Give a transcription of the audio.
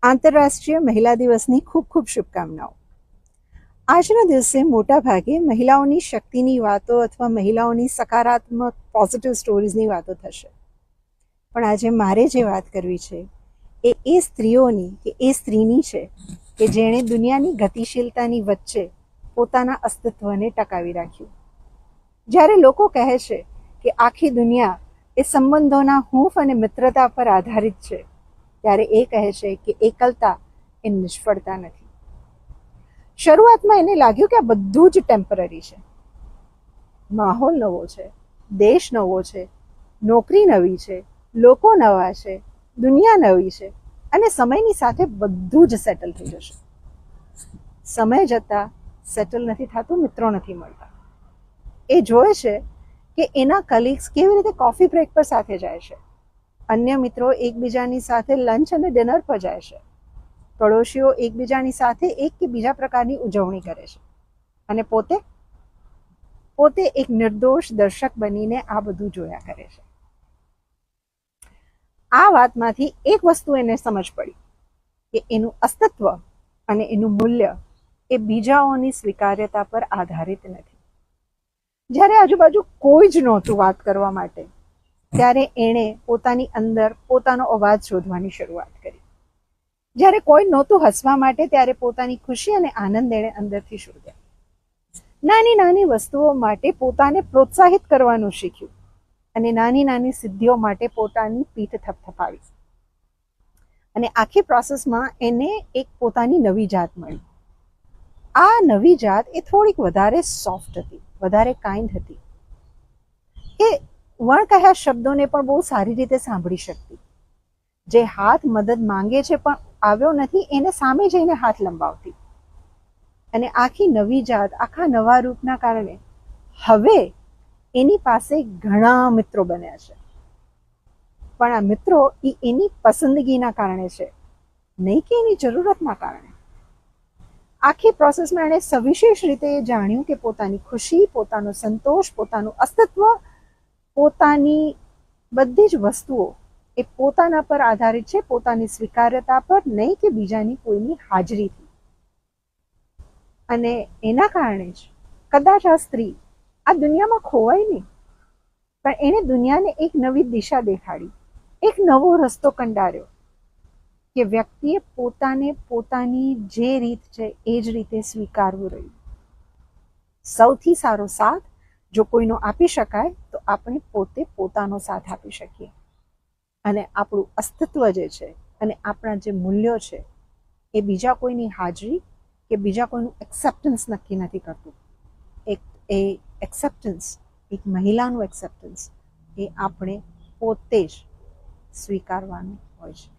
આંતરરાષ્ટ્રીય મહિલા દિવસની ખૂબ ખૂબ શુભકામનાઓ. આજના દિવસે મોટા ભાગે મહિલાઓની શક્તિની વાતો અથવા મહિલાઓની સકારાત્મક પોઝિટિવ સ્ટોરીઝની વાતો થશે. પણ આજે મારે જે વાત કરવી છે એ સ્ત્રીઓની કે એ સ્ત્રીની છે કે જેણે દુનિયાની ગતિશીલતાની વચ્ચે પોતાના અસ્તિત્વને ટકાવી રાખ્યું. જ્યારે લોકો કહે છે કે આખી દુનિયા એ સંબંધોના હૂંફ અને મિત્રતા પર આધારિત છે, ત્યારે એ કહે છે કે એકલતા એ નિષ્ફળતા નથી. શરૂઆતમાં એને લાગ્યું કે આ બધું જ ટેમ્પરરી છે. માહોલ નવો છે, દેશ નવો છે, નોકરી નવી છે, લોકો નવા છે, દુનિયા નવી છે અને સમયની સાથે બધું જ સેટલ થઈ જશે. સમય જતાં સેટલ નથી થતું, મિત્રો નથી મળતા. એ જોવે છે કે એના કલીગ્સ કેવી રીતે કોફી બ્રેક પર સાથે જાય છે, અન્ય મિત્રો એકબીજાની સાથે લંચ અને ડિનર પર જાય છે, પડોશીઓ એકબીજાની સાથે એક કે બીજા પ્રકારની ઉજવણી કરે છે અને પોતે એક નિર્દોષ દર્શક બનીને આ બધું જોયા કરે છે. આ વાતમાંથી એક વસ્તુ એને સમજ પડી કે એનું અસ્તિત્વ અને એનું મૂલ્ય એ બીજાઓની સ્વીકાર્યતા પર આધારિત નથી. જ્યારે આજુબાજુ કોઈ જ નહોતું વાત કરવા માટે, ત્યારે એણે પોતાની અંદર પોતાનો અવાજ શોધવાની શરૂઆત કરી. જ્યારે કોઈ નહોતું હસવા માટે, ત્યારે પોતાની ખુશી અને આનંદ એણે અંદરથી શોધ્યા. નાની નાની વસ્તુઓ માટે પોતાને પ્રોત્સાહિત કરવાનું શીખ્યું અને નાની નાની સિદ્ધિઓ માટે પોતાની પીઠ થપથપાવી. અને આખી પ્રોસેસમાં એને એક પોતાની નવી જાત મળી. આ નવી જાત એ થોડીક વધારે સોફ્ટ હતી, વધારે કાઇન્ડ હતી. એ વણકહ્યા શબ્દોને પણ બહુ સારી રીતે સાંભળી શકતી. જે હાથ મદદ માંગે છે પણ આવ્યો નથી, એને સામે જઈને હાથ લંબાવતી. અને આખી નવી જાત, આખા નવા રૂપના કારણે હવે એની પાસે ઘણા મિત્રો બન્યા છે. પણ આ મિત્રો એની પસંદગીના કારણે છે, નહીં કે એની જરૂરતના કારણે. આખી પ્રોસેસમાં એણે સવિશેષ રીતે એ જાણ્યું કે પોતાની ખુશી, પોતાનો સંતોષ, પોતાનું અસ્તિત્વ, પોતાની બધી જ વસ્તુઓ એ પોતાના પર આધારિત છે, પોતાની સ્વીકાર્યતા પર, નહીં કે બીજાની કોઈની હાજરીથી. અને એના કારણે જ કદાચ આ સ્ત્રી આ દુનિયામાં ખોવાય નહીં, પણ એણે દુનિયાને એક નવી દિશા દેખાડી, એક નવો રસ્તો કંડાર્યો કે વ્યક્તિએ પોતાને પોતાની જે રીત છે એ જ રીતે સ્વીકારવું રહ્યું. સૌથી સારો સાથ જો કોઈનો આપી શકાય તો આપણે પોતે પોતાનો સાથ આપી શકીએ. અને આપણું અસ્તિત્વ જે છે અને આપણા જે મૂલ્યો છે એ બીજા કોઈની હાજરી કે બીજા કોઈનું એક્સેપ્ટન્સ નક્કી નથી કરતું. એ એક્સેપ્ટન્સ, એક મહિલાનું એક્સેપ્ટન્સ એ આપણે પોતે જ સ્વીકારવાનું હોય છે.